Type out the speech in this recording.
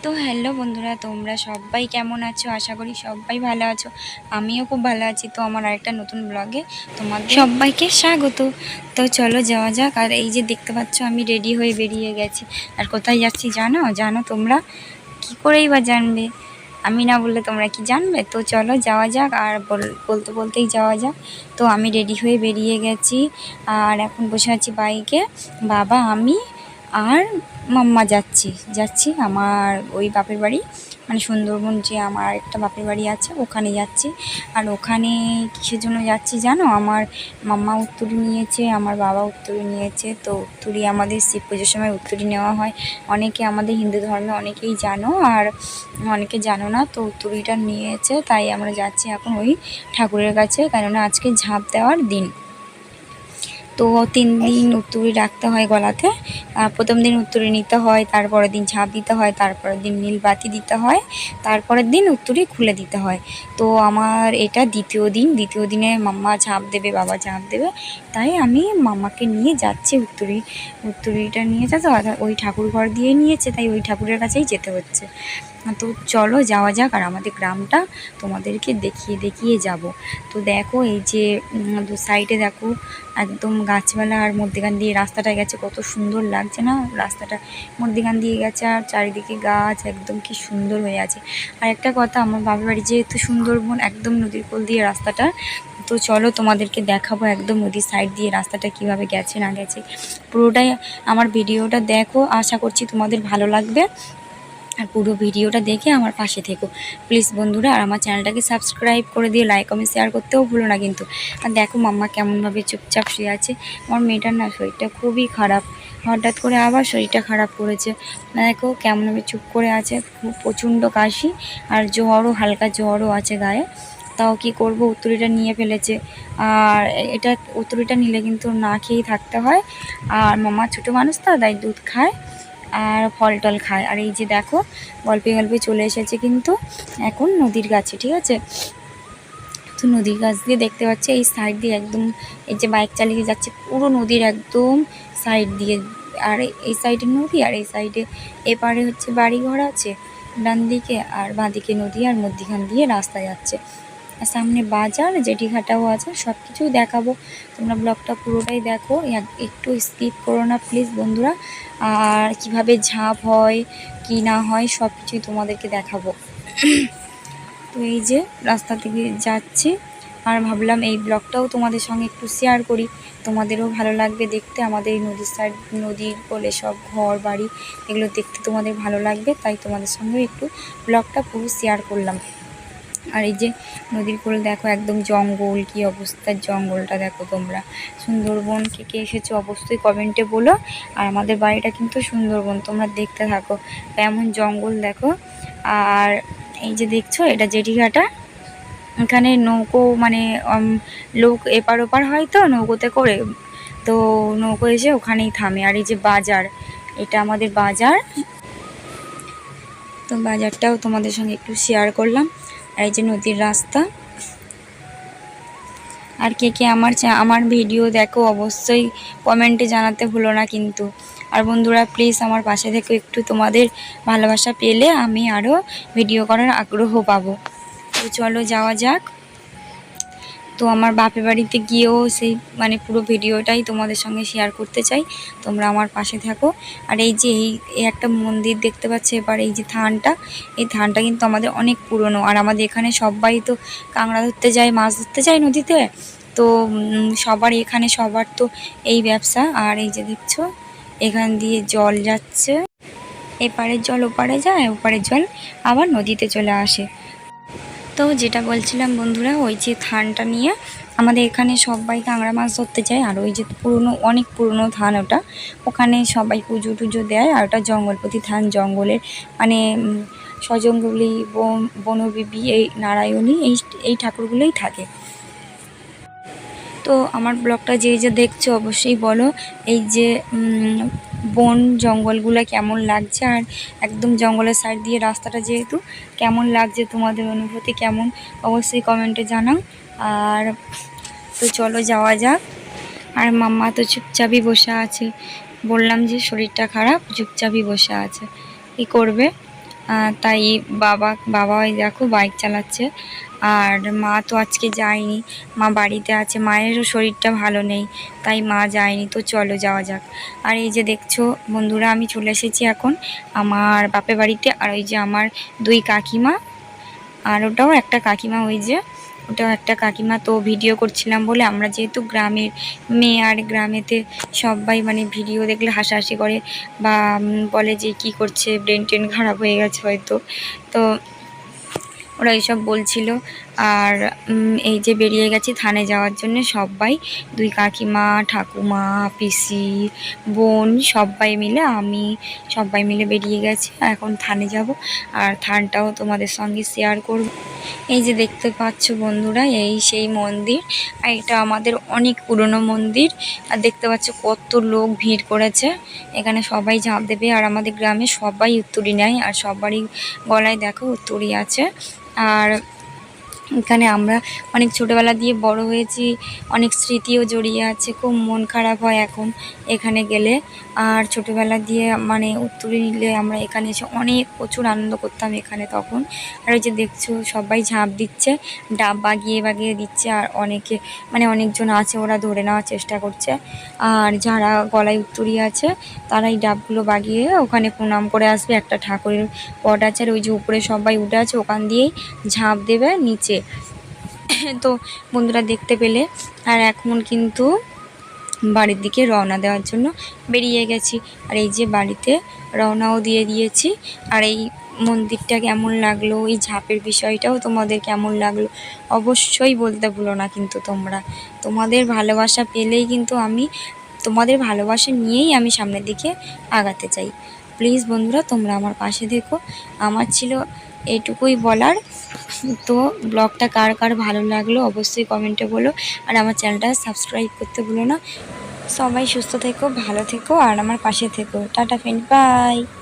তো হ্যালো বন্ধুরা, তোমরা সবাই কেমন আছো? আশা করি সবাই ভালো আছো। আমিও খুব ভালো আছি। তো আমার আরেকটা নতুন ব্লগে তোমাদের সবাইকে স্বাগত। তো চলো যাওয়া যাক। আর এই যে দেখতে পাচ্ছ আমি রেডি হয়ে বেরিয়ে গেছি। আর কোথায় যাচ্ছি জানো তোমরা? কি করেই বা জানবে? আমি না বললে তোমরা কি জানবে? তো চলো যাওয়া যাক। আর বলতে বলতেই যাওয়া যাক। তো আমি রেডি হয়ে বেরিয়ে গেছি। আর এখন বসে আছি বাইকে। বাবা, আমি আর মাম্মা যাচ্ছি আমার ওই বাপের বাড়ি, মানে সুন্দরবন যে আমার একটা বাপের বাড়ি আছে ওখানে যাচ্ছি। আর ওখানে কিসের জন্য যাচ্ছি জানো? আমার মাম্মা উত্তরী নিয়েছে, আমার বাবা উত্তরী নিয়েছে। তো উত্তরী আমাদের শিব পুজোর সময় উত্তরী নেওয়া হয়। অনেকে আমাদের হিন্দু ধর্মে অনেকেই জানো, আর অনেকে জানো না। তো উত্তরীটা নিয়েছে, তাই আমরা যাচ্ছি এখন ওই ঠাকুরের কাছে, কেননা আজকে ঝাঁপ দেওয়ার দিন। তো 3 দিন উত্তরী রাখতে হয় গলাতে। প্রথম দিন উত্তরী নিতে হয়, তারপরের দিন ঝাঁপ দিতে হয়, তারপরের দিন নীলবাতি দিতে হয়, তারপরের দিন উত্তরী খুলে দিতে হয়। তো আমার এটা দ্বিতীয় দিনে মাম্মা ঝাঁপ দেবে, বাবা ঝাঁপ দেবে, তাই আমি মাম্মাকে নিয়ে যাচ্ছি। উত্তরীটা নিয়েছে, তো ওই ঠাকুর ঘর দিয়ে নিয়েছে, তাই ওই ঠাকুরের কাছেই যেতে হচ্ছে। তো চলো যাওয়া যাক। আর আমাদের গ্রামটা তোমাদেরকে দেখিয়ে যাব। তো দেখো এই যে দু সাইডে দেখো একদম গাছপালা, আর মধ্যেখান দিয়ে রাস্তাটা গেছে, কত সুন্দর লাগছে না? রাস্তাটা মধ্যেখান দিয়ে গেছে, আর চারিদিকে গাছ, একদম কি সুন্দর হয়ে আছে। আর একটা কথা, আমার বাবার বাড়ি যেহেতু সুন্দরবন, একদম নদীর কোল দিয়ে রাস্তাটা। তো চলো তোমাদেরকে দেখাবো একদম নদীর সাইড দিয়ে রাস্তাটা কিভাবে গেছে না গেছে। পুরোটাই আমার ভিডিওটা দেখো, আশা করছি তোমাদের ভালো লাগবে। আর পুরো ভিডিওটা দেখে আমার পাশে থেকো প্লিজ বন্ধুরা। আর আমার চ্যানেলটাকে সাবস্ক্রাইব করে দিয়ে লাইক কমেন্ট শেয়ার করতেও ভুলো না কিন্তু। আর দেখো মাম্মা কেমনভাবে চুপচাপ শুয়ে আছে। আমার মেয়েটার না শরীরটা খুবই খারাপ, হঠাৎ করে আবার শরীরটা খারাপ করেছে। দেখো কেমনভাবে চুপ করে আছে, খুব প্রচণ্ড কাশি, আর জ্বরও, হালকা জ্বরও আছে গায়ে। তাও কি করব, উত্তরীটা নিয়ে ফেলেছে। আর এটা উত্তরীটা নিলে কিন্তু না খেয়েই থাকতে হয়। আর মাম্মা ছোটো মানুষ তো, তাই দুধ খায় আর ফল টল খায়। আর এই যে দেখো গল্পে চলে এসেছে কিন্তু এখন নদীর কাছে, ঠিক আছে? তো নদীর কাছ দিয়ে দেখতে পাচ্ছি এই সাইড দিয়ে একদম, এই যে বাইক চালিয়ে যাচ্ছে পুরো নদীর একদম সাইড দিয়ে। আর এই সাইডে নদী, আর এই সাইডে এপারে হচ্ছে বাড়ি ঘর আছে ডান দিকে, আর বাঁ দিকে নদী, আর মধ্যিখান দিয়ে রাস্তা যাচ্ছে। আর সামনে বাজার, জেটিঘাটাও আছে, সব কিছুই দেখাবো। তোমরা ব্লগটা পুরোটাই দেখো, একটু স্কিপ করো না প্লিজ বন্ধুরা। আর কিভাবে ঝাঁপ হয় কি না হয় সব কিছুই তোমাদেরকে দেখাবো। তো এই যে রাস্তা থেকে যাচ্ছি, আর ভাবলাম এই ব্লগটাও তোমাদের সঙ্গে একটু শেয়ার করি, তোমাদেরও ভালো লাগবে দেখতে। আমাদের এই নদীর সাইড, নদীর কোলে সব ঘর বাড়ি, এগুলো দেখতে তোমাদের ভালো লাগবে, তাই তোমাদের সঙ্গে একটু ব্লগটা পুরো শেয়ার করলাম। আর এই যে নদীর কোল দেখো একদম জঙ্গল, কি অবস্থার জঙ্গলটা দেখো তোমরা। সুন্দরবন কে কে এসেছো অবশ্যই কমেন্টে বলো। আর আমাদের বাড়িটা কিন্তু সুন্দরবন, তোমরা দেখতে থাকো কেমন জঙ্গল দেখো। আর এই যে দেখছো এটা জেটিঘাটা, এখানে নৌকো মানে লোক এপার ওপার হয় তো নৌকোতে করে, তো নৌকো এসে ওখানেই থামে। আর এই যে বাজার, এটা আমাদের বাজার। তো বাজারটাও তোমাদের সঙ্গে একটু শেয়ার করলাম। আর এই যে নদীর রাস্তা। আর কে কে আমার ভিডিও দেখো অবশ্যই কমেন্টে জানাতে ভুলো না কিন্তু। আর বন্ধুরা প্লিজ আমার পাশে থেকে একটু, তোমাদের ভালোবাসা পেলে আমি আরও ভিডিও করার আগ্রহ পাবো। তো চলো যাওয়া যাক। তো আমার বাপের বাড়িতে গিয়েও সেই মানে পুরো ভিডিওটাই তোমাদের সঙ্গে শেয়ার করতে চাই, তোমরা আমার পাশে থাকো। আর এই যে এই একটা মন্দির দেখতে পাচ্ছি এবার, এই যে থানটা, এই থানটা কিন্তু আমাদের অনেক পুরনো। আর আমাদের এখানে সবাই তো কাঁকড়া ধরতে যায়, মাছ ধরতে যায় নদীতে। তো সবার তো এই ব্যবসা। আর এই যে দেখছো এখান দিয়ে জল যাচ্ছে, এপারের জল ওপারে যায়, ওপারের জল আবার নদীতে চলে আসে। তো যেটা বলছিলাম বন্ধুরা, ওই যে থানটা নিয়ে আমাদের এখানে সবাই কাঁকড়া মাছ ধরতে যায়। আর ওই যে অনেক পুরনো থান ওটা, ওখানে সবাই পুজো টুজো দেয়। আর ওটা জঙ্গলপতি থান, জঙ্গলের মানে সজঙ্গলি, বনবিবি, এই নারায়ণী, এই ঠাকুরগুলোই থাকে। তো আমার ব্লগটা যে দেখছো অবশ্যই বলো এই যে বন জঙ্গলগুলো কেমন লাগছে, আর একদম জঙ্গলের সাইড দিয়ে রাস্তাটা যেহেতু কেমন লাগছে, তোমাদের অনুভূতি কেমন অবশ্যই কমেন্টে জানাও। আর তো চলো যাওয়া যাক। আর মাম্মা তো চুপচাপই বসে আছে, বললাম যে শরীরটা খারাপ, চুপচাপই বসে আছে, কী করবে। তাই বাবা ওই দেখো বাইক চালাচ্ছে। আর মা তো আজকে যায়নি, মা বাড়িতে আছে, মায়েরও শরীরটা ভালো নেই, তাই মা যায়নি। তো চলো যাওয়া যাক। আর এই যে দেখছো বন্ধুরা, আমি চলে এসেছি এখন আমার বাপের বাড়িতে। আর ওই যে আমার দুই কাকিমা, আর ওটাও একটা কাকিমা, ওই যে ওটাও একটা কাকিমা। তো ভিডিও করছিলাম বলে, আমরা যেহেতু গ্রামের মেয়ে, আর গ্রামেতে সবাই মানে ভিডিও দেখলে হাসাহাসি করে বা বলে যে কি করছে, ব্রেন টেন খারাপ হয়ে গেছে হয়তো। তো ওরা এইসব বলছিল। আর এই যে বেরিয়ে গেছি থানে যাওয়ার জন্য সবাই, দুই কাকিমা, ঠাকুমা, পিসি, বোন, সবাই মিলে, আমি, সবাই মিলে বেরিয়ে গেছি। এখন থানে যাব, আর থানটাও তোমাদের সঙ্গে শেয়ার করব। এই যে দেখতে পাচ্ছ বন্ধুরা, এই সেই মন্দির। আর এটা আমাদের অনেক পুরনো মন্দির। আর দেখতে পাচ্ছ কত লোক ভিড় করেছে, এখানে সবাই ঝাঁপ দেবে। আর আমাদের গ্রামে সবাই উত্তরী নেয়, আর সবারই গলায় দেখো উত্তরী আছে। আর এখানে আমরা অনেক ছোটোবেলা দিয়ে বড় হয়েছি, অনেক স্মৃতিও জড়িয়ে আছে। খুব মন খারাপ হয় এখন এখানে গেলে। আর ছোটোবেলা দিয়ে মানে উত্তরে নিলে আমরা এখানে এসে অনেক প্রচুর আনন্দ করতাম এখানে তখন। আর ওই যে দেখছো সবাই ঝাঁপ দিচ্ছে, ডাব বাগিয়ে বাগিয়ে দিচ্ছে। আর অনেকে মানে অনেকজন আছে, ওরা ধরে নেওয়ার চেষ্টা করছে। আর যারা গলায় উত্তরী আছে তারা এই ডাবগুলো বাগিয়ে ওখানে প্রণাম করে আসবে। একটা ঠাকুরের পট আছে, আর ওই যে উপরে সবাই উঠে আছে, ওখান দিয়েই ঝাঁপ দেবে নিচে। তো বন্ধুরা দেখতে পেলে। আর এখন কিন্তু বাড়ির দিকে রওনা দেওয়ার জন্য বেরিয়ে গেছি। আর এই যে বাড়িতে রওনাও দিয়ে দিয়েছি। আর এই মন্দিরটা কেমন লাগলো, এই ঝাঁপের বিষয়টাও তোমাদের কেমন লাগলো অবশ্যই বলতে ভুলো না কিন্তু তোমরা। তোমাদের ভালোবাসা পেলেই কিন্তু আমি, তোমাদের ভালোবাসা নিয়েই আমি সামনের দিকে আগাতে চাই। প্লিজ বন্ধুরা তোমরা আমার পাশে দেখো। আমার ছিল এইটুকুই বলার। তো ব্লগটা কার কার ভালো লাগলো অবশ্যই কমেন্টে বলো। আর আমার চ্যানেলটা সাবস্ক্রাইব করতে ভুলো না। সবাই সুস্থ থেকো, ভালো থেকো, আর আমার পাশে থেকো। Tata friend, by.